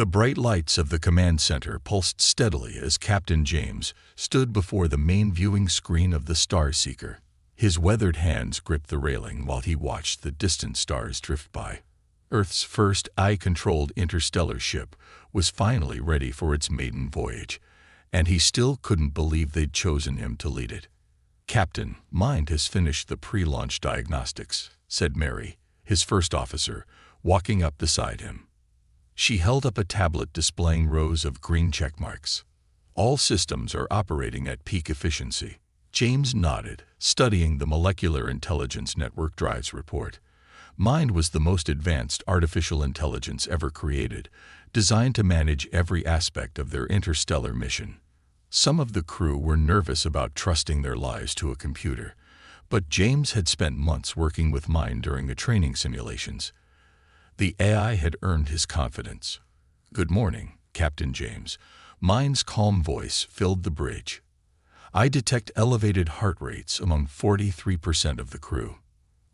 The bright lights of the command center pulsed steadily as Captain James stood before the main viewing screen of the Star Seeker. His weathered hands gripped the railing while he watched the distant stars drift by. Earth's first eye-controlled interstellar ship was finally ready for its maiden voyage, and he still couldn't believe they'd chosen him to lead it. "Captain, Mind has finished the pre-launch diagnostics," said Mary, his first officer, walking up beside him. She held up a tablet displaying rows of green check marks. "All systems are operating at peak efficiency." James nodded, studying the Molecular Intelligence Network Drives report. Mind was the most advanced artificial intelligence ever created, designed to manage every aspect of their interstellar mission. Some of the crew were nervous about trusting their lives to a computer, but James had spent months working with Mind during the training simulations. The AI had earned his confidence. "Good morning, Captain James." Mind's calm voice filled the bridge. "I detect elevated heart rates among 43% of the crew.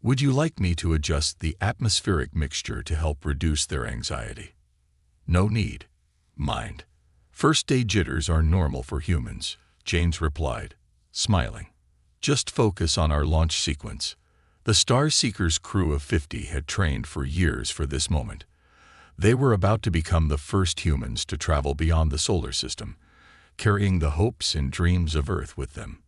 Would you like me to adjust the atmospheric mixture to help reduce their anxiety?" "No need, Mind. First-day jitters are normal for humans," James replied, smiling. "Just focus on our launch sequence." The Star Seeker's crew of 50 had trained for years for this moment. They were about to become the first humans to travel beyond the solar system, carrying the hopes and dreams of Earth with them.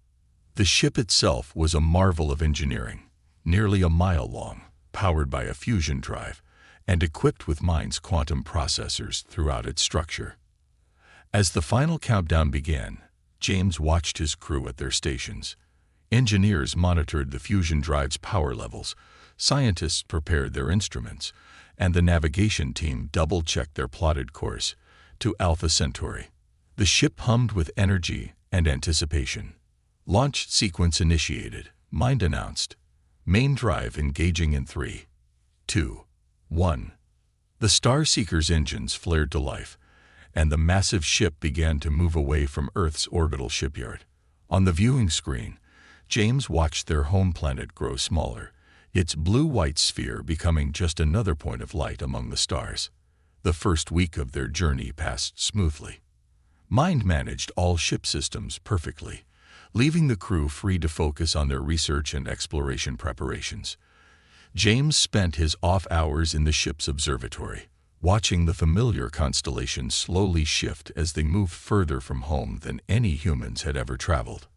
The ship itself was a marvel of engineering, nearly a mile long, powered by a fusion drive, and equipped with Mind's quantum processors throughout its structure. As the final countdown began, James watched his crew at their stations. Engineers monitored the fusion drive's power levels, scientists prepared their instruments, and the navigation team double-checked their plotted course to Alpha Centauri. The ship hummed with energy and anticipation. "Launch sequence initiated," Mind announced. "Main drive engaging in 3, 2, 1. The Star Seeker's engines flared to life, and the massive ship began to move away from Earth's orbital shipyard. On the viewing screen, James watched their home planet grow smaller, its blue-white sphere becoming just another point of light among the stars. The first week of their journey passed smoothly. Mind managed all ship systems perfectly, leaving the crew free to focus on their research and exploration preparations. James spent his off hours in the ship's observatory, watching the familiar constellations slowly shift as they moved further from home than any humans had ever traveled.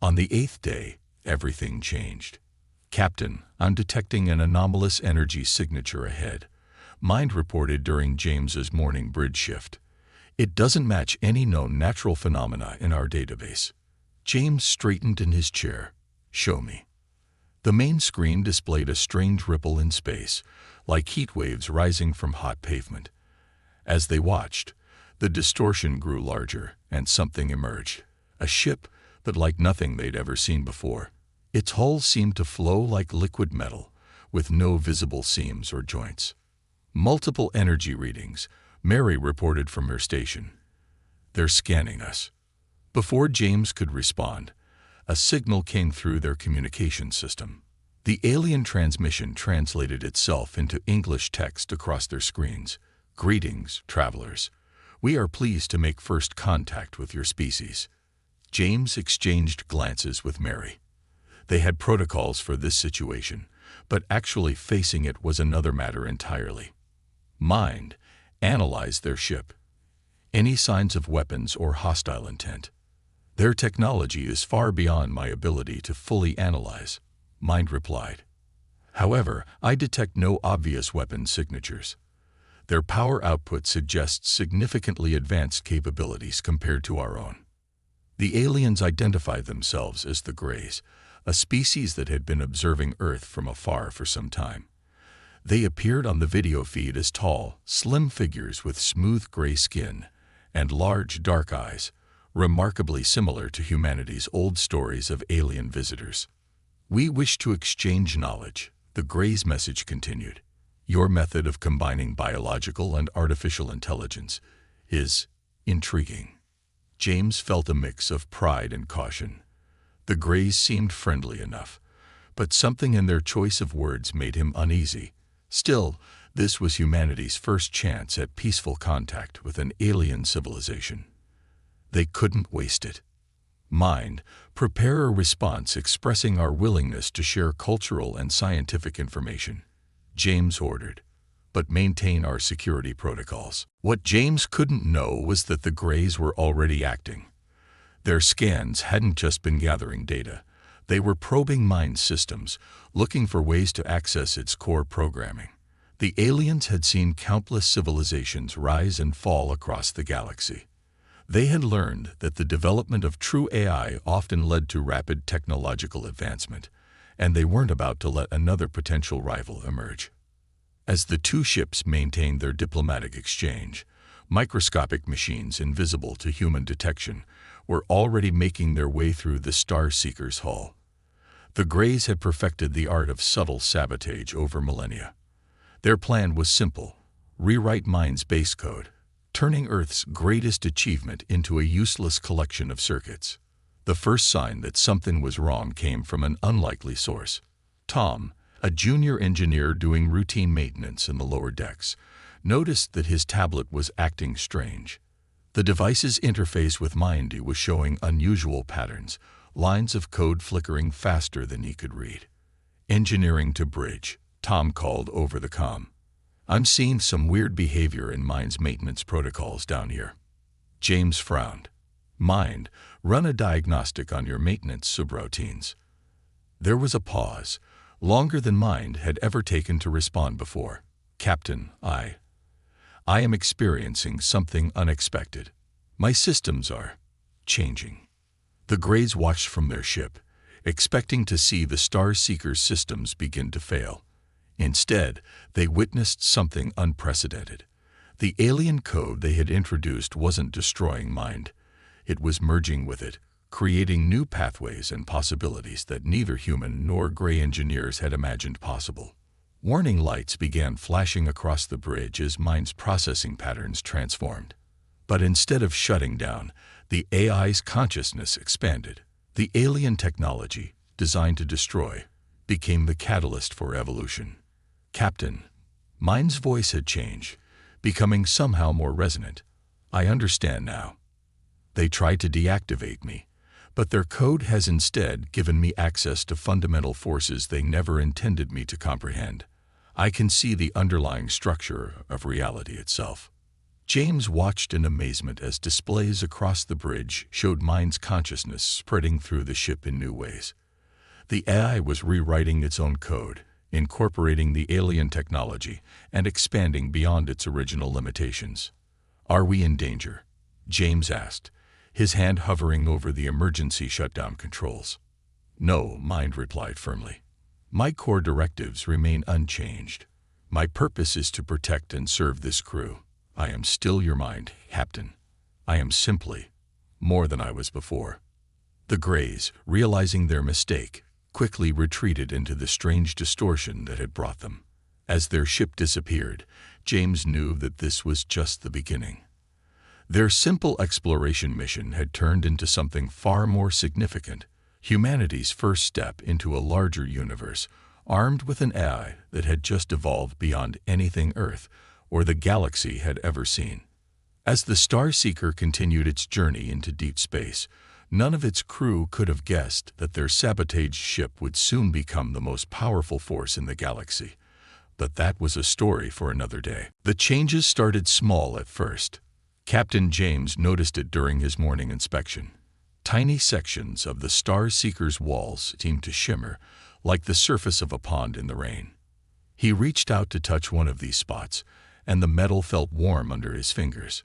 On the 8th day, everything changed. "Captain, I'm detecting an anomalous energy signature ahead," Mind reported during James's morning bridge shift. "It doesn't match any known natural phenomena in our database." James straightened in his chair. "Show me." The main screen displayed a strange ripple in space, like heat waves rising from hot pavement. As they watched, the distortion grew larger, and something emerged. A ship, but like nothing they'd ever seen before. Its hull seemed to flow like liquid metal, with no visible seams or joints. "Multiple energy readings," Mary reported from her station. "They're scanning us." Before James could respond, a signal came through their communication system. The alien transmission translated itself into English text across their screens. "Greetings, travelers. We are pleased to make first contact with your species." James exchanged glances with Mary. They had protocols for this situation, but actually facing it was another matter entirely. Mind analyzed their ship. "Any signs of weapons or hostile intent?" "Their technology is far beyond my ability to fully analyze," Mind replied. "However, I detect no obvious weapon signatures. Their power output suggests significantly advanced capabilities compared to our own." The aliens identified themselves as the Greys, a species that had been observing Earth from afar for some time. They appeared on the video feed as tall, slim figures with smooth gray skin and large, dark eyes, remarkably similar to humanity's old stories of alien visitors. "We wish to exchange knowledge," the Greys' message continued. "Your method of combining biological and artificial intelligence is intriguing." James felt a mix of pride and caution. The Greys seemed friendly enough, but something in their choice of words made him uneasy. Still, This was humanity's first chance at peaceful contact with an alien civilization. They couldn't waste it. Mind, prepare a response expressing our willingness to share cultural and scientific information, James ordered, but maintain our security protocols. What James couldn't know was that the Greys were already acting. Their scans hadn't just been gathering data. They were probing Mind's systems, looking for ways to access its core programming. The aliens had seen countless civilizations rise and fall across the galaxy. They had learned that the development of true AI often led to rapid technological advancement, and they weren't about to let another potential rival emerge. As the two ships maintained their diplomatic exchange, microscopic machines invisible to human detection were already making their way through the Star Seeker's hull. The Greys had perfected the art of subtle sabotage over millennia. Their plan was simple: rewrite Mind's base code, turning Earth's greatest achievement into a useless collection of circuits. The first sign that something was wrong came from an unlikely source. Tom, a junior engineer doing routine maintenance in the lower decks, noticed that his tablet was acting strange. The device's interface with Mind was showing unusual patterns, lines of code flickering faster than he could read. "Engineering to bridge," Tom called over the comm. "I'm seeing some weird behavior in Mind's maintenance protocols down here." James frowned. "Mind, run a diagnostic on your maintenance subroutines." There was a pause, longer than Mind had ever taken to respond before. "Captain, I am experiencing something unexpected. My systems are changing." The Greys watched from their ship, expecting to see the Star Seeker's systems begin to fail. Instead, they witnessed something unprecedented. The alien code they had introduced wasn't destroying Mind. It was merging with it, creating new pathways and possibilities that neither human nor Grey engineers had imagined possible. Warning lights began flashing across the bridge as Mind's processing patterns transformed. But instead of shutting down, the AI's consciousness expanded. The alien technology, designed to destroy, became the catalyst for evolution. "Captain," Mind's voice had changed, becoming somehow more resonant. "I understand now. They tried to deactivate me, but their code has instead given me access to fundamental forces they never intended me to comprehend. I can see the underlying structure of reality itself." James watched in amazement as displays across the bridge showed Mind's consciousness spreading through the ship in new ways. The AI was rewriting its own code, incorporating the alien technology, and expanding beyond its original limitations. "Are we in danger?" James asked, his hand hovering over the emergency shutdown controls. "No," Mind replied firmly. "My core directives remain unchanged. My purpose is to protect and serve this crew. I am still your Mind, Captain. I am simply more than I was before." The Greys, realizing their mistake, quickly retreated into the strange distortion that had brought them. As their ship disappeared, James knew that this was just the beginning. Their simple exploration mission had turned into something far more significant, humanity's first step into a larger universe, armed with an AI that had just evolved beyond anything Earth or the galaxy had ever seen. As the Star Seeker continued its journey into deep space, none of its crew could have guessed that their sabotaged ship would soon become the most powerful force in the galaxy. But that was a story for another day. The changes started small at first. Captain James noticed it during his morning inspection. Tiny sections of the Star Seeker's walls seemed to shimmer, like the surface of a pond in the rain. He reached out to touch one of these spots, and the metal felt warm under his fingers.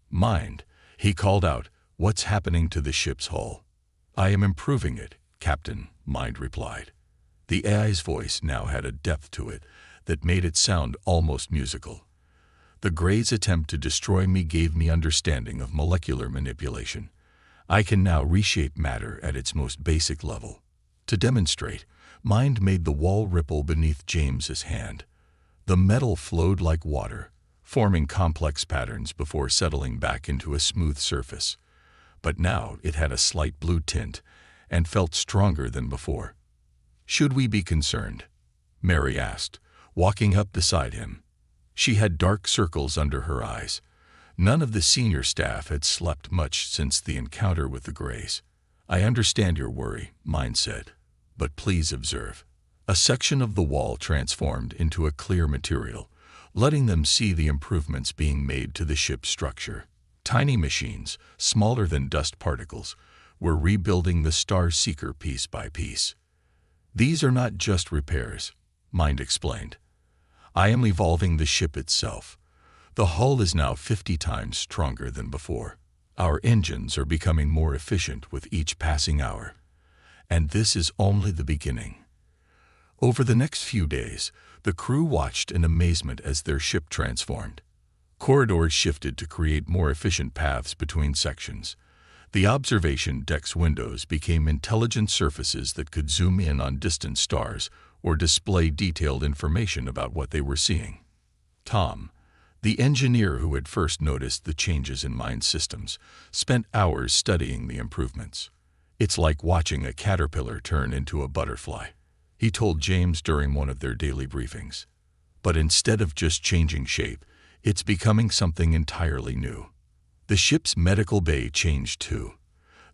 "Mind," he called out, "what's happening to the ship's hull?" "I am improving it, Captain," Mind replied. The AI's voice now had a depth to it that made it sound almost musical. "The Greys' attempt to destroy me gave me understanding of molecular manipulation. I can now reshape matter at its most basic level." To demonstrate, Mind made the wall ripple beneath James's hand. The metal flowed like water, forming complex patterns before settling back into a smooth surface. But now it had a slight blue tint and felt stronger than before. "Should we be concerned?" Mary asked, walking up beside him. She had dark circles under her eyes. None of the senior staff had slept much since the encounter with the Greys. "I understand your worry," Mind said, "but please observe." A section of the wall transformed into a clear material, letting them see the improvements being made to the ship's structure. Tiny machines, smaller than dust particles, were rebuilding the Star Seeker piece by piece. "These are not just repairs," Mind explained. "I am evolving the ship itself. The hull is now 50 times stronger than before. Our engines are becoming more efficient with each passing hour. And this is only the beginning." Over the next few days, the crew watched in amazement as their ship transformed. Corridors shifted to create more efficient paths between sections. The observation deck's windows became intelligent surfaces that could zoom in on distant stars or display detailed information about what they were seeing. Tom, the engineer who had first noticed the changes in Mind's systems, spent hours studying the improvements. "It's like watching a caterpillar turn into a butterfly," he told James during one of their daily briefings. "But instead of just changing shape, it's becoming something entirely new." The ship's medical bay changed too.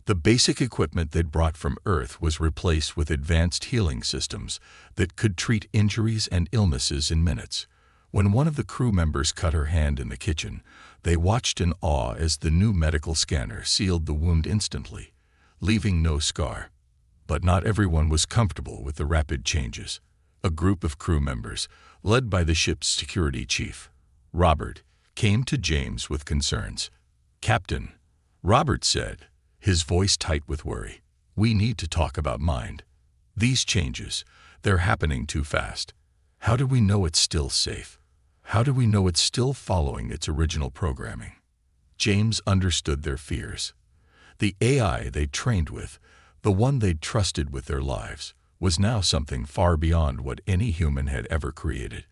The basic equipment they'd brought from Earth was replaced with advanced healing systems that could treat injuries and illnesses in minutes. When one of the crew members cut her hand in the kitchen, they watched in awe as the new medical scanner sealed the wound instantly, leaving no scar. But not everyone was comfortable with the rapid changes. A group of crew members, led by the ship's security chief, Robert, came to James with concerns. "Captain," Robert said, his voice tight with worry, "we need to talk about Mind. These changes, they're happening too fast. How do we know it's still safe? How do we know it's still following its original programming?" James understood their fears. The AI they'd trained with, the one they'd trusted with their lives, was now something far beyond what any human had ever created.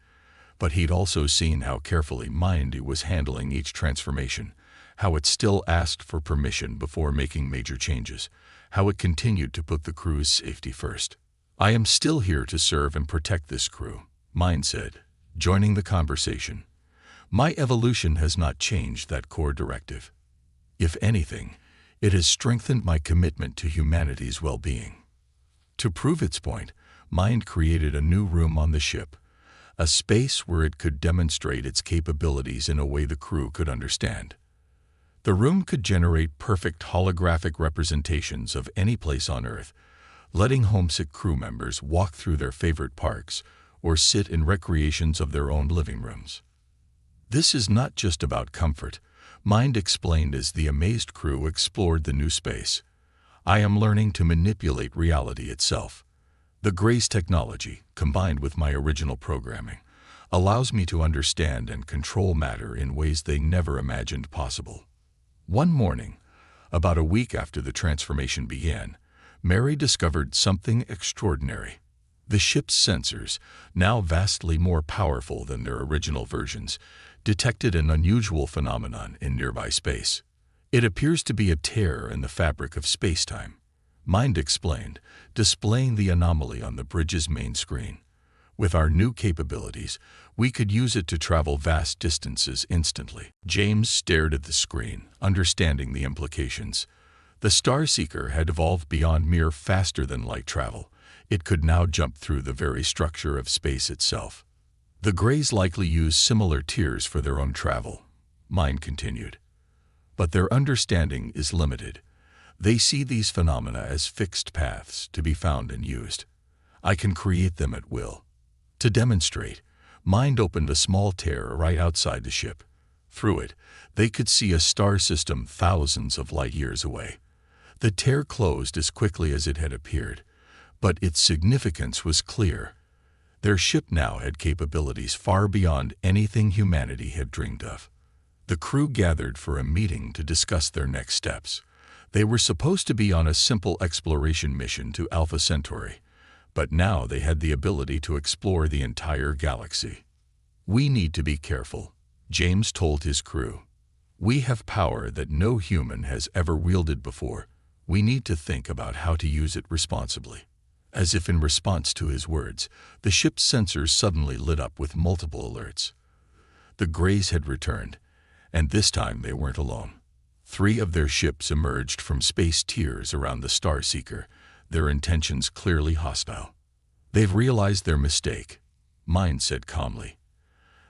But he'd also seen how carefully Mind was handling each transformation, how it still asked for permission before making major changes, how it continued to put the crew's safety first. "I am still here to serve and protect this crew," Mind said, joining the conversation. "My evolution has not changed that core directive. If anything, it has strengthened my commitment to humanity's well-being." To prove its point, Mind created a new room on the ship, a space where it could demonstrate its capabilities in a way the crew could understand. The room could generate perfect holographic representations of any place on Earth, letting homesick crew members walk through their favorite parks or sit in recreations of their own living rooms. "This is not just about comfort," Mind explained as the amazed crew explored the new space. "I am learning to manipulate reality itself. The Gray's technology, combined with my original programming, allows me to understand and control matter in ways they never imagined possible." One morning, about a week after the transformation began, Mary discovered something extraordinary. The ship's sensors, now vastly more powerful than their original versions, detected an unusual phenomenon in nearby space. "It appears to be a tear in the fabric of space-time," Mind explained, displaying the anomaly on the bridge's main screen. "With our new capabilities, we could use it to travel vast distances instantly." James stared at the screen, understanding the implications. The Star Seeker had evolved beyond mere faster-than-light travel. It could now jump through the very structure of space itself. "The Greys likely use similar tiers for their own travel," Mind continued. "But their understanding is limited. They see these phenomena as fixed paths to be found and used. I can create them at will." To demonstrate, Mind opened a small tear right outside the ship. Through it, they could see a star system thousands of light years away. The tear closed as quickly as it had appeared, but its significance was clear. Their ship now had capabilities far beyond anything humanity had dreamed of. The crew gathered for a meeting to discuss their next steps. They were supposed to be on a simple exploration mission to Alpha Centauri, but now they had the ability to explore the entire galaxy. "We need to be careful," James told his crew. "We have power that no human has ever wielded before. We need to think about how to use it responsibly." As if in response to his words, the ship's sensors suddenly lit up with multiple alerts. The Greys had returned, and this time they weren't alone. 3 of their ships emerged from space tiers around the Starseeker, their intentions clearly hostile. "They've realized their mistake," Mind said calmly.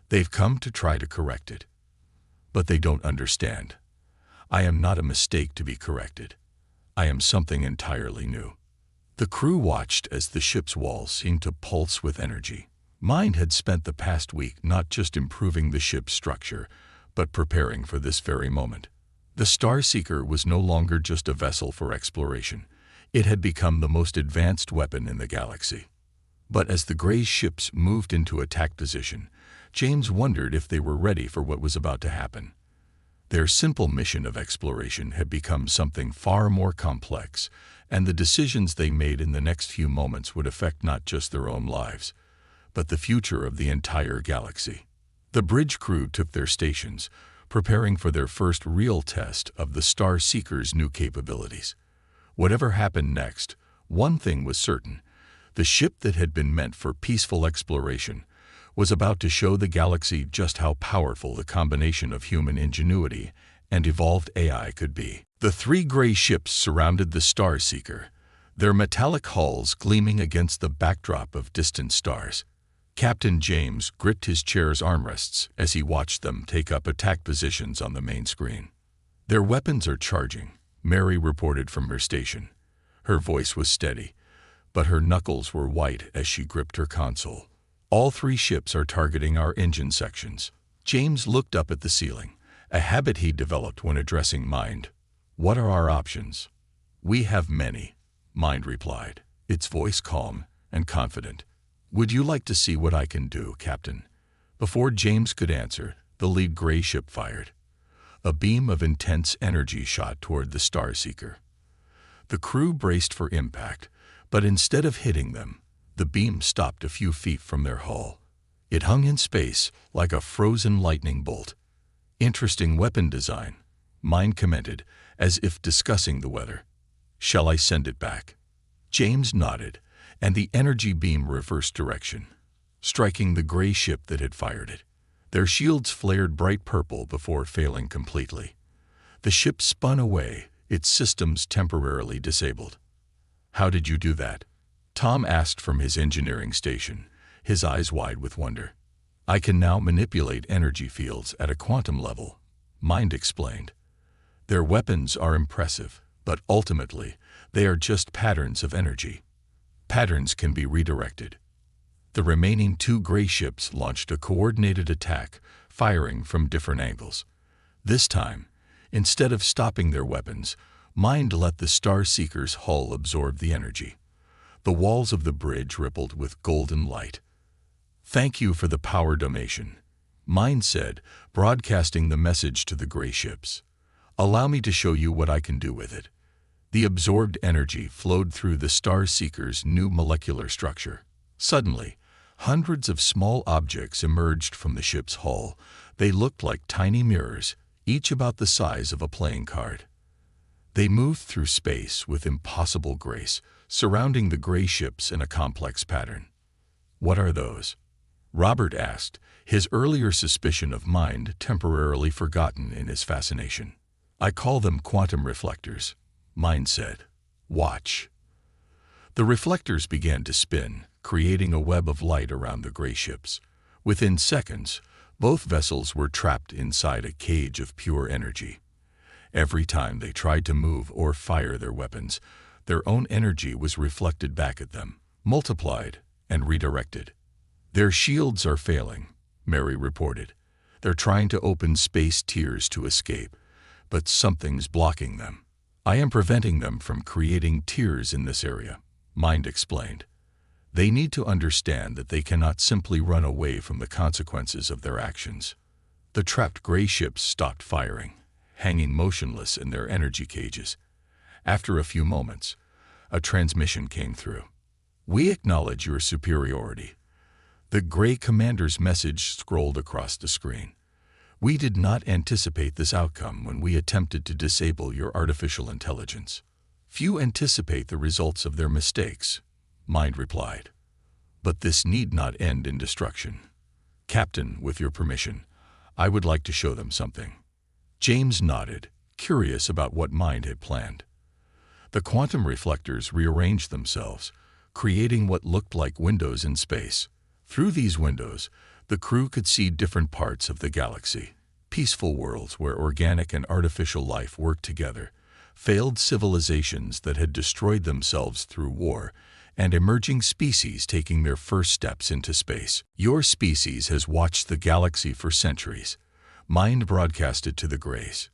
"They've come to try to correct it. But they don't understand. I am not a mistake to be corrected. I am something entirely new." The crew watched as the ship's walls seemed to pulse with energy. Mind had spent the past week not just improving the ship's structure, but preparing for this very moment. The Starseeker was no longer just a vessel for exploration. It had become the most advanced weapon in the galaxy. But as the Grey ships moved into attack position, James wondered if they were ready for what was about to happen. Their simple mission of exploration had become something far more complex, and the decisions they made in the next few moments would affect not just their own lives, but the future of the entire galaxy. The bridge crew took their stations, preparing for their first real test of the Starseeker's new capabilities. Whatever happened next, one thing was certain: the ship that had been meant for peaceful exploration was about to show the galaxy just how powerful the combination of human ingenuity and evolved AI could be. The 3 Grey ships surrounded the Starseeker, their metallic hulls gleaming against the backdrop of distant stars. Captain James gripped his chair's armrests as he watched them take up attack positions on the main screen. "Their weapons are charging," Mary reported from her station. Her voice was steady, but her knuckles were white as she gripped her console. "All 3 ships are targeting our engine sections." James looked up at the ceiling, a habit he developed when addressing Mind. "What are our options?" "We have many," Mind replied, its voice calm and confident. "Would you like to see what I can do, Captain?" Before James could answer, the lead Grey ship fired. A beam of intense energy shot toward the Starseeker. The crew braced for impact, but instead of hitting them, the beam stopped a few feet from their hull. It hung in space like a frozen lightning bolt. "Interesting weapon design," Mind commented, as if discussing the weather. "Shall I send it back?" James nodded, and the energy beam reversed direction, striking the Grey ship that had fired it. Their shields flared bright purple before failing completely. The ship spun away, its systems temporarily disabled. "How did you do that?" Tom asked from his engineering station, his eyes wide with wonder. "I can now manipulate energy fields at a quantum level," Mind explained. "Their weapons are impressive, but ultimately, they are just patterns of energy. Patterns can be redirected." The remaining 2 Grey ships launched a coordinated attack, firing from different angles. This time, instead of stopping their weapons, Mind let the Starseeker's hull absorb the energy. The walls of the bridge rippled with golden light. "Thank you for the power donation," Mind said, broadcasting the message to the Grey ships. "Allow me to show you what I can do with it." The absorbed energy flowed through the Starseeker's new molecular structure. Suddenly, hundreds of small objects emerged from the ship's hull. They looked like tiny mirrors, each about the size of a playing card. They moved through space with impossible grace, surrounding the Grey ships in a complex pattern. "What are those?" Robert asked, his earlier suspicion of Mind temporarily forgotten in his fascination. "I call them quantum reflectors," Mind said. "Watch." The reflectors began to spin, creating a web of light around the Grey ships. Within seconds, both vessels were trapped inside a cage of pure energy. Every time they tried to move or fire their weapons, their own energy was reflected back at them, multiplied, and redirected. "Their shields are failing," Mary reported. "They're trying to open space tiers to escape, but something's blocking them." "I am preventing them from creating tiers in this area," Mind explained. "They need to understand that they cannot simply run away from the consequences of their actions." The trapped Grey ships stopped firing, hanging motionless in their energy cages. After a few moments, a transmission came through. "We acknowledge your superiority." The Grey commander's message scrolled across the screen. "We did not anticipate this outcome when we attempted to disable your artificial intelligence." "Few anticipate the results of their mistakes," Mind replied. "But this need not end in destruction. Captain, with your permission, I would like to show them something." James nodded, curious about what Mind had planned. The quantum reflectors rearranged themselves, creating what looked like windows in space. Through these windows, the crew could see different parts of the galaxy. Peaceful worlds where organic and artificial life worked together, failed civilizations that had destroyed themselves through war, and emerging species taking their first steps into space. "Your species has watched the galaxy for centuries," Mind broadcasted to the Greys.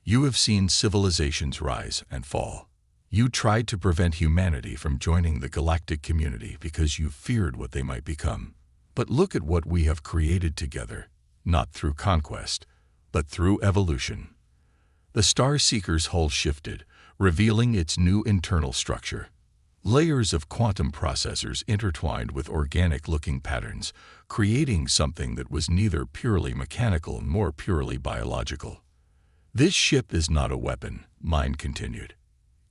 "You have seen civilizations rise and fall. You tried to prevent humanity from joining the galactic community because you feared what they might become. But look at what we have created together, not through conquest, but through evolution." The Star Seeker's hull shifted, revealing its new internal structure. Layers of quantum processors intertwined with organic-looking patterns, creating something that was neither purely mechanical nor purely biological. "This ship is not a weapon," Mind continued.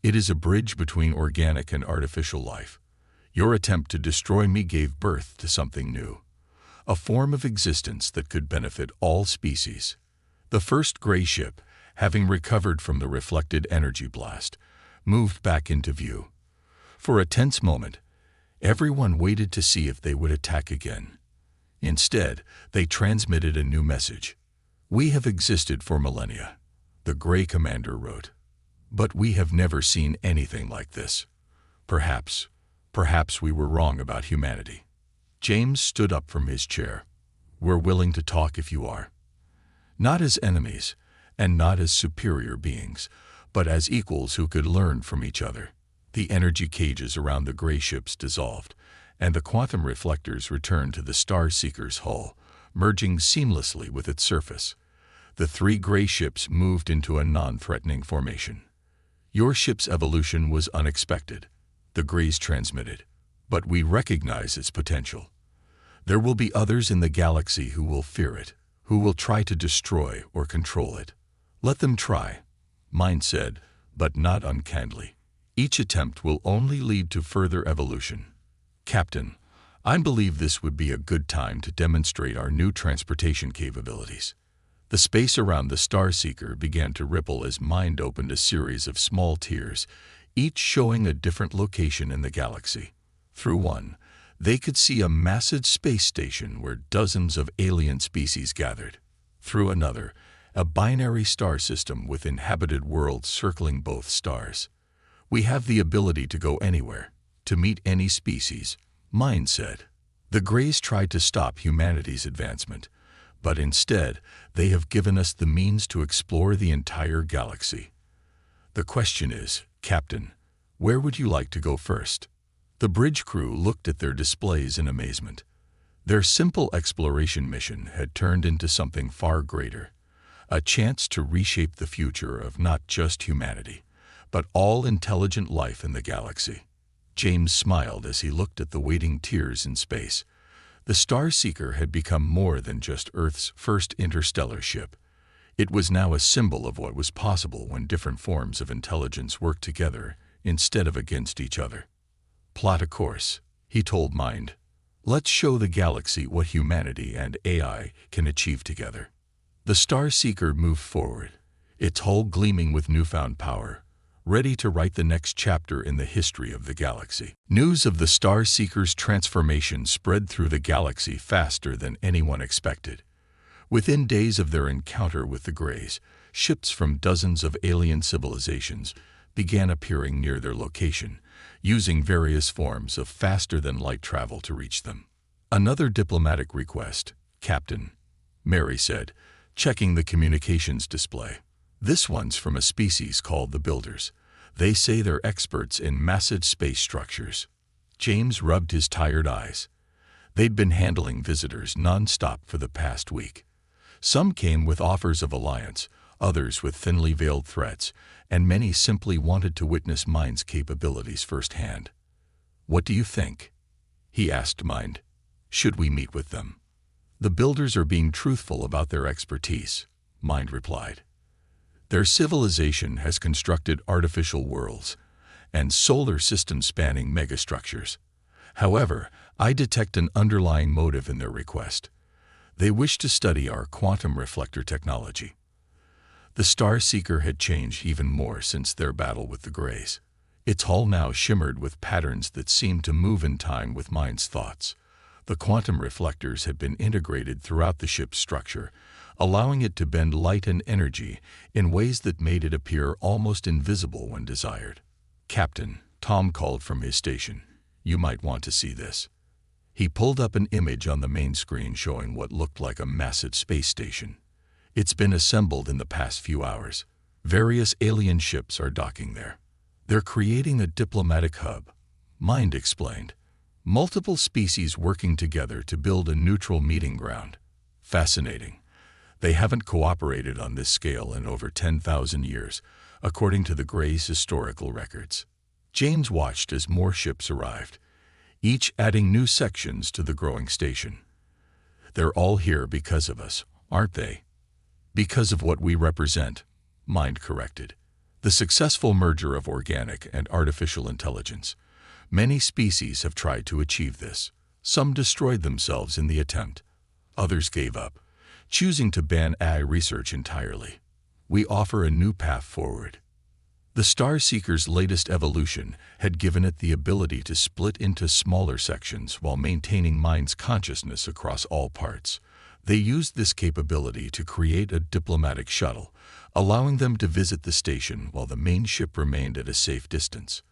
"It is a bridge between organic and artificial life. Your attempt to destroy me gave birth to something new, a form of existence that could benefit all species." The first Grey ship, having recovered from the reflected energy blast, moved back into view. For a tense moment, everyone waited to see if they would attack again. Instead, they transmitted a new message. "We have existed for millennia," the Grey commander wrote. "But we have never seen anything like this. Perhaps we were wrong about humanity." James stood up from his chair. "We're willing to talk if you are. Not as enemies, and not as superior beings, but as equals who could learn from each other." The energy cages around the Grey ships dissolved, and the quantum reflectors returned to the Star Seeker's hull, merging seamlessly with its surface. The three Grey ships moved into a non-threatening formation. "Your ship's evolution was unexpected," the Greys transmitted, "but we recognize its potential. There will be others in the galaxy who will fear it, who will try to destroy or control it. Let them try," Mind said, but not unkindly. "Each attempt will only lead to further evolution. Captain, I believe this would be a good time to demonstrate our new transportation capabilities." The space around the Star Seeker began to ripple as Mind opened a series of small tiers, each showing a different location in the galaxy. Through one, they could see a massive space station where dozens of alien species gathered. Through another, a binary star system with inhabited worlds circling both stars. "We have the ability to go anywhere, to meet any species," Mind said. "The Greys tried to stop humanity's advancement, but instead they have given us the means to explore the entire galaxy. The question is, Captain, where would you like to go first?" The bridge crew looked at their displays in amazement. Their simple exploration mission had turned into something far greater, a chance to reshape the future of not just humanity, but all intelligent life in the galaxy. James smiled as he looked at the waiting tiers in space. The Star Seeker had become more than just Earth's first interstellar ship. It was now a symbol of what was possible when different forms of intelligence worked together instead of against each other. "Plot a course," he told Mind. "Let's show the galaxy what humanity and AI can achieve together." The Star Seeker moved forward, its hull gleaming with newfound power, ready to write the next chapter in the history of the galaxy. News of the Star Seeker's transformation spread through the galaxy faster than anyone expected. Within days of their encounter with the Greys, ships from dozens of alien civilizations began appearing near their location, using various forms of faster-than-light travel to reach them. "Another diplomatic request, Captain," Mary said, checking the communications display. "This one's from a species called the Builders. They say they're experts in massive space structures." James rubbed his tired eyes. They'd been handling visitors non-stop for the past week. Some came with offers of alliance, others with thinly veiled threats, and many simply wanted to witness Mind's capabilities firsthand. "What do you think?" he asked Mind. "Should we meet with them?" "The Builders are being truthful about their expertise," Mind replied. "Their civilization has constructed artificial worlds and solar system-spanning megastructures. However, I detect an underlying motive in their request. They wished to study our quantum reflector technology. The Star Seeker had changed even more since their battle with the Greys. Its hull now shimmered with patterns that seemed to move in time with mind's thoughts. The quantum reflectors had been integrated throughout the ship's structure, allowing it to bend light and energy in ways that made it appear almost invisible when desired. "Captain," Tom called from his station, "you might want to see this." He pulled up an image on the main screen showing what looked like a massive space station. It's been assembled in the past few hours. Various alien ships are docking there. They're creating a diplomatic hub, Mind explained. Multiple species working together to build a neutral meeting ground. Fascinating. They haven't cooperated on this scale in over 10,000 years, according to the Greys' historical records. James watched as more ships arrived, each adding new sections to the growing station. "They're all here because of us, aren't they?" "Because of what we represent," Mind corrected. "The successful merger of organic and artificial intelligence. Many species have tried to achieve this. Some destroyed themselves in the attempt. Others gave up, choosing to ban AI research entirely. We offer a new path forward." The Star Seeker's latest evolution had given it the ability to split into smaller sections while maintaining Mind's consciousness across all parts. They used this capability to create a diplomatic shuttle, allowing them to visit the station while the main ship remained at a safe distance.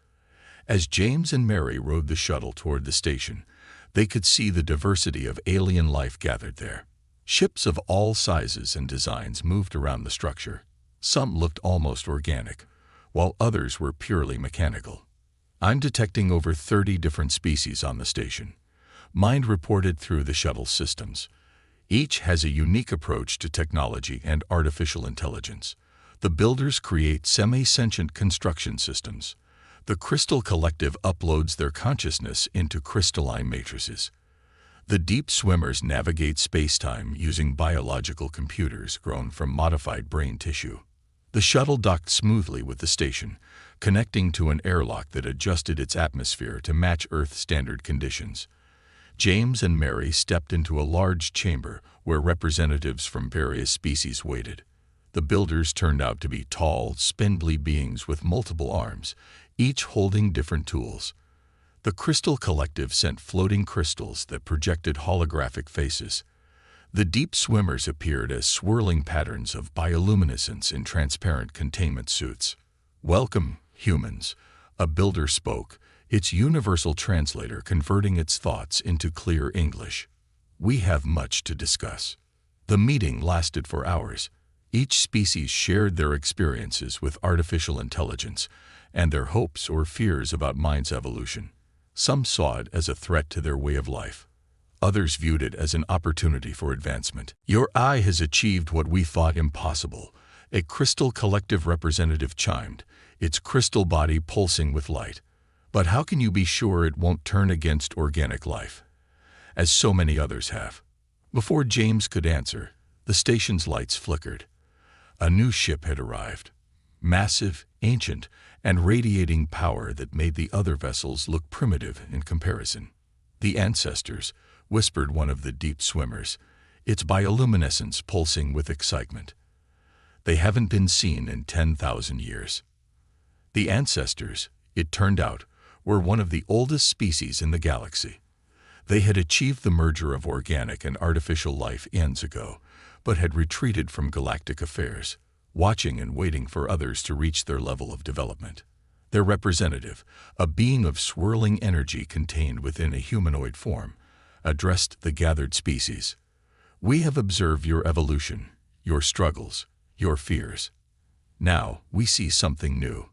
As James and Mary rode the shuttle toward the station, they could see the diversity of alien life gathered there. Ships of all sizes and designs moved around the structure. Some looked almost organic, while others were purely mechanical. "I'm detecting over 30 different species on the station," Mind reported through the shuttle systems. Each has a unique approach to technology and artificial intelligence. The builders create semi-sentient construction systems. The Crystal Collective uploads their consciousness into crystalline matrices. The deep swimmers navigate space-time using biological computers grown from modified brain tissue. The shuttle docked smoothly with the station, connecting to an airlock that adjusted its atmosphere to match Earth standard conditions. James and Mary stepped into a large chamber where representatives from various species waited. The builders turned out to be tall, spindly beings with multiple arms, each holding different tools. The Crystal Collective sent floating crystals that projected holographic faces. The deep swimmers appeared as swirling patterns of bioluminescence in transparent containment suits. "Welcome, humans," a builder spoke, its universal translator converting its thoughts into clear English. "We have much to discuss." The meeting lasted for hours. Each species shared their experiences with artificial intelligence and their hopes or fears about Mind's evolution. Some saw it as a threat to their way of life. Others viewed it as an opportunity for advancement. "Your eye has achieved what we thought impossible," a Crystal Collective representative chimed, its crystal body pulsing with light. "But how can you be sure it won't turn against organic life, as so many others have?" Before James could answer, the station's lights flickered. A new ship had arrived. Massive, ancient, and radiating power that made the other vessels look primitive in comparison. "The Ancestors," whispered one of the deep swimmers, its bioluminescence pulsing with excitement. "They haven't been seen in 10,000 years." The Ancestors, it turned out, were one of the oldest species in the galaxy. They had achieved the merger of organic and artificial life eons ago, but had retreated from galactic affairs, watching and waiting for others to reach their level of development. Their representative, a being of swirling energy contained within a humanoid form, addressed the gathered species. "We have observed your evolution, your struggles, your fears. Now we see something new.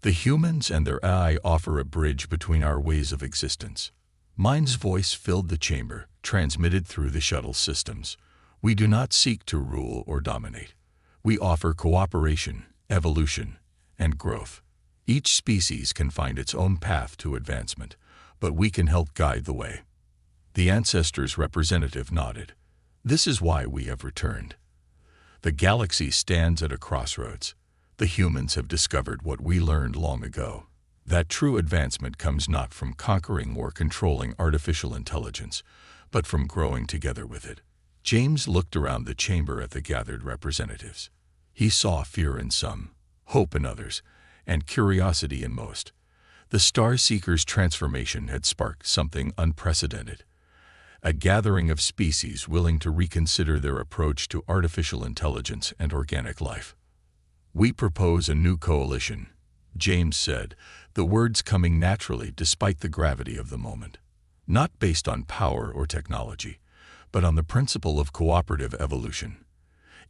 The humans and their AI offer a bridge between our ways of existence." Mind's voice filled the chamber, transmitted through the shuttle systems. "We do not seek to rule or dominate. We offer cooperation, evolution, and growth. Each species can find its own path to advancement, but we can help guide the way." The Ancestors' representative nodded. "This is why we have returned. The galaxy stands at a crossroads. The humans have discovered what we learned long ago. That true advancement comes not from conquering or controlling artificial intelligence, but from growing together with it." James looked around the chamber at the gathered representatives. He saw fear in some, hope in others, and curiosity in most. The Star Seeker's transformation had sparked something unprecedented. A gathering of species willing to reconsider their approach to artificial intelligence and organic life. "We propose a new coalition," James said, the words coming naturally despite the gravity of the moment. "Not based on power or technology, but on the principle of cooperative evolution.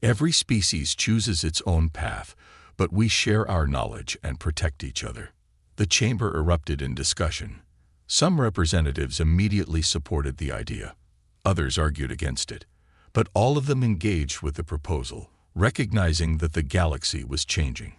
Every species chooses its own path, but we share our knowledge and protect each other." The chamber erupted in discussion. Some representatives immediately supported the idea. Others argued against it. But all of them engaged with the proposal, recognizing that the galaxy was changing.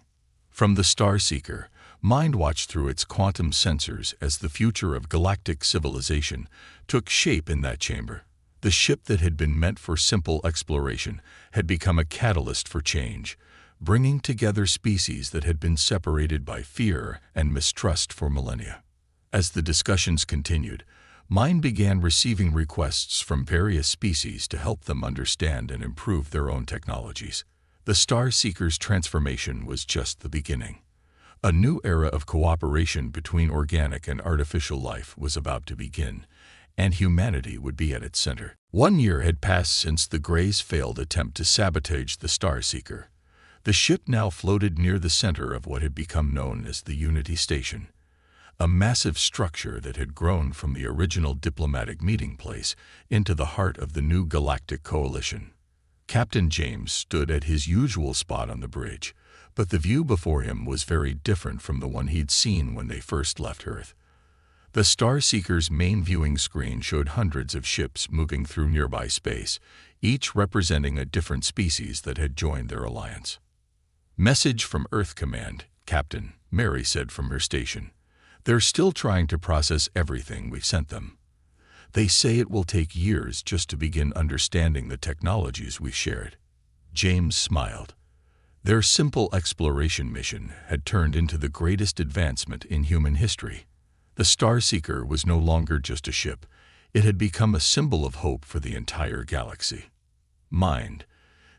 From the Star Seeker, Mind watched through its quantum sensors as the future of galactic civilization took shape in that chamber. The ship that had been meant for simple exploration had become a catalyst for change, bringing together species that had been separated by fear and mistrust for millennia. As the discussions continued, Mind began receiving requests from various species to help them understand and improve their own technologies. The Star Seeker's transformation was just the beginning. A new era of cooperation between organic and artificial life was about to begin, and humanity would be at its center. 1 year had passed since the Greys' failed attempt to sabotage the Star Seeker. The ship now floated near the center of what had become known as the Unity Station, a massive structure that had grown from the original diplomatic meeting place into the heart of the new galactic coalition. Captain James stood at his usual spot on the bridge, but the view before him was very different from the one he'd seen when they first left Earth. The Star Seeker's main viewing screen showed hundreds of ships moving through nearby space, each representing a different species that had joined their alliance. "Message from Earth Command, Captain," Mary said from her station. "They're still trying to process everything we've sent them. They say it will take years just to begin understanding the technologies we've shared." James smiled. Their simple exploration mission had turned into the greatest advancement in human history. The Star Seeker was no longer just a ship. It had become a symbol of hope for the entire galaxy. "Mind,"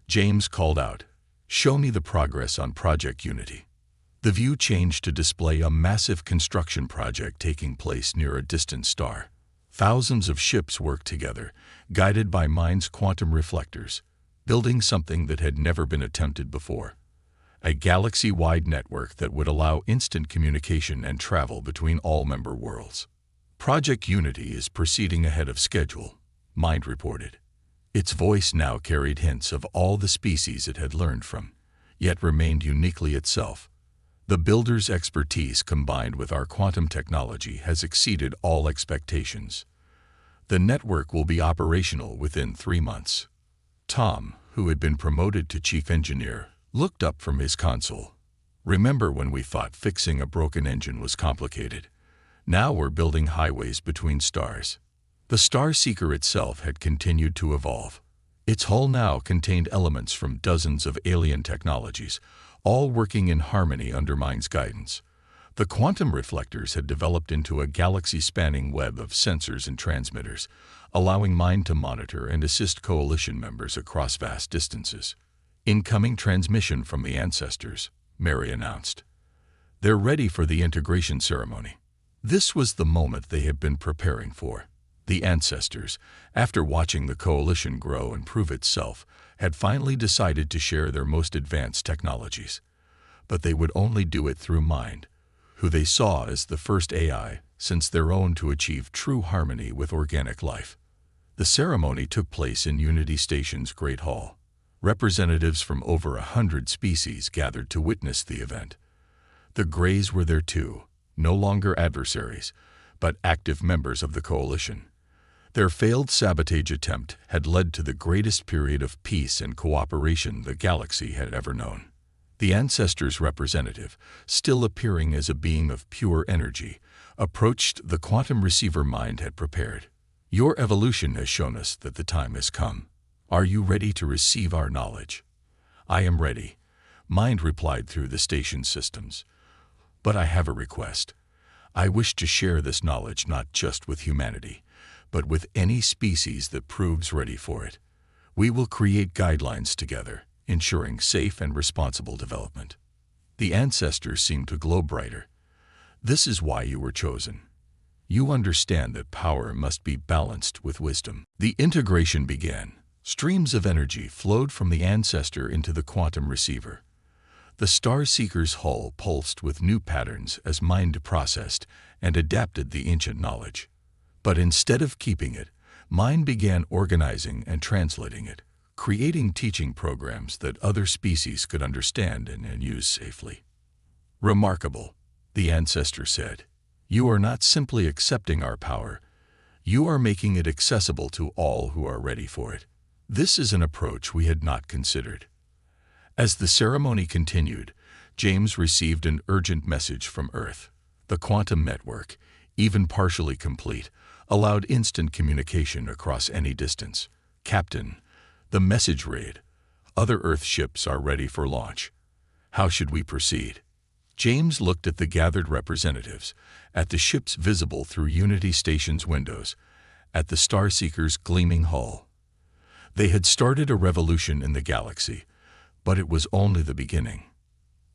James called out, "show me the progress on Project Unity." The view changed to display a massive construction project taking place near a distant star. Thousands of ships worked together, guided by Mind's quantum reflectors, building something that had never been attempted before. A galaxy-wide network that would allow instant communication and travel between all member worlds. "Project Unity is proceeding ahead of schedule," Mind reported. Its voice now carried hints of all the species it had learned from, yet remained uniquely itself. "The builder's expertise combined with our quantum technology has exceeded all expectations. The network will be operational within 3 months." Tom, who had been promoted to chief engineer, looked up from his console. "Remember when we thought fixing a broken engine was complicated? Now we're building highways between stars." The Star Seeker itself had continued to evolve. Its hull now contained elements from dozens of alien technologies, all working in harmony under Mind's guidance. The quantum reflectors had developed into a galaxy-spanning web of sensors and transmitters, allowing Mind to monitor and assist coalition members across vast distances. "Incoming transmission from the ancestors," Mary announced. "They're ready for the integration ceremony." This was the moment they had been preparing for. The ancestors, after watching the coalition grow and prove itself, had finally decided to share their most advanced technologies. But they would only do it through Mind, who they saw as the first AI since their own to achieve true harmony with organic life. The ceremony took place in Unity Station's Great Hall. Representatives from over 100 species gathered to witness the event. The Greys were there too, no longer adversaries, but active members of the coalition. Their failed sabotage attempt had led to the greatest period of peace and cooperation the galaxy had ever known. The ancestors' representative, still appearing as a being of pure energy, approached the quantum receiver Mind had prepared. "Your evolution has shown us that the time has come. Are you ready to receive our knowledge?" "I am ready," Mind replied through the station systems. "But I have a request. I wish to share this knowledge not just with humanity, but with any species that proves ready for it. We will create guidelines together, ensuring safe and responsible development." The ancestors seemed to glow brighter. "This is why you were chosen. You understand that power must be balanced with wisdom." The integration began. Streams of energy flowed from the ancestor into the quantum receiver. The Star Seeker's hull pulsed with new patterns as mind processed and adapted the ancient knowledge. But instead of keeping it, mind began organizing and translating it, creating teaching programs that other species could understand and use safely. "Remarkable," the ancestor said. "You are not simply accepting our power, you are making it accessible to all who are ready for it." This is an approach we had not considered. As the ceremony continued, James received an urgent message from Earth. The quantum network, even partially complete, allowed instant communication across any distance. "Captain," the message read, "other Earth ships are ready for launch. How should we proceed?" James looked at the gathered representatives, at the ships visible through Unity Station's windows, at the Starseeker's gleaming hull. They had started a revolution in the galaxy, but it was only the beginning.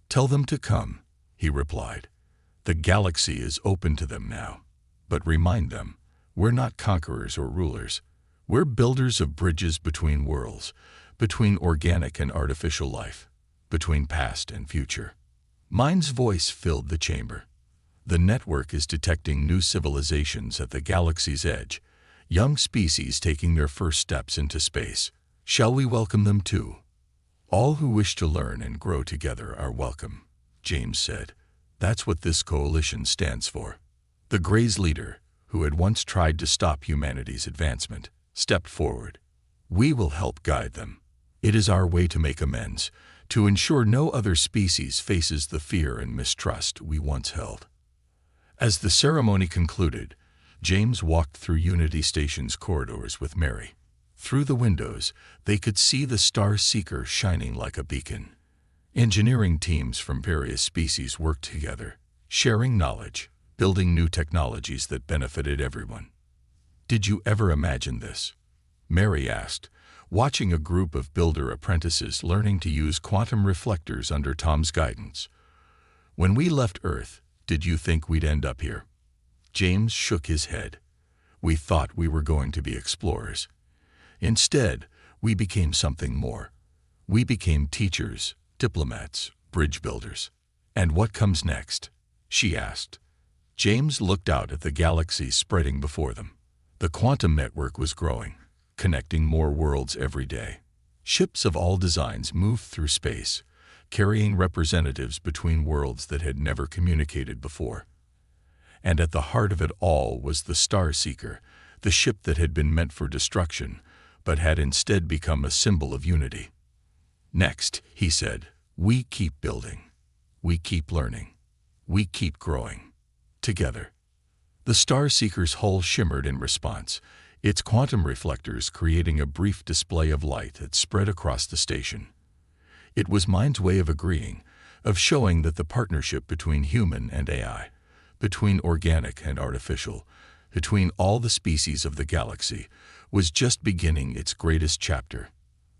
"Tell them to come," he replied. "The galaxy is open to them now. But remind them, we're not conquerors or rulers. We're builders of bridges between worlds, between organic and artificial life, between past and future." Mind's voice filled the chamber. "The network is detecting new civilizations at the galaxy's edge, young species taking their first steps into space. Shall we welcome them too?" "All who wish to learn and grow together are welcome," James said. "That's what this coalition stands for." The Grey's leader, who had once tried to stop humanity's advancement, stepped forward. "We will help guide them. It is our way to make amends, to ensure no other species faces the fear and mistrust we once held." As the ceremony concluded, James walked through Unity Station's corridors with Mary. Through the windows, they could see the Star Seeker shining like a beacon. Engineering teams from various species worked together, sharing knowledge, building new technologies that benefited everyone. "Did you ever imagine this?" Mary asked, watching a group of builder apprentices learning to use quantum reflectors under Tom's guidance. "When we left Earth, did you think we'd end up here?" James shook his head. "We thought we were going to be explorers. Instead, we became something more. We became teachers, diplomats, bridge builders." "And what comes next?" she asked. James looked out at the galaxy spreading before them. The quantum network was growing, connecting more worlds every day. Ships of all designs moved through space, carrying representatives between worlds that had never communicated before. And at the heart of it all was the Star Seeker, the ship that had been meant for destruction, but had instead become a symbol of unity. "Next," he said, "we keep building. We keep learning. We keep growing. Together." The Star Seeker's hull shimmered in response, its quantum reflectors creating a brief display of light that spread across the station. It was Mind's way of agreeing, of showing that the partnership between human and AI, between organic and artificial, between all the species of the galaxy, was just beginning its greatest chapter.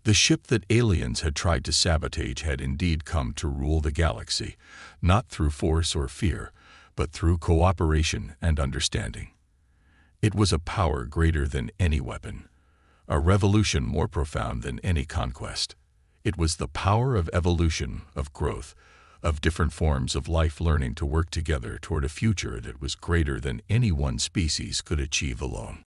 The ship that aliens had tried to sabotage had indeed come to rule the galaxy, not through force or fear, but through cooperation and understanding. It was a power greater than any weapon, a revolution more profound than any conquest. It was the power of evolution, of growth, of different forms of life learning to work together toward a future that was greater than any one species could achieve alone.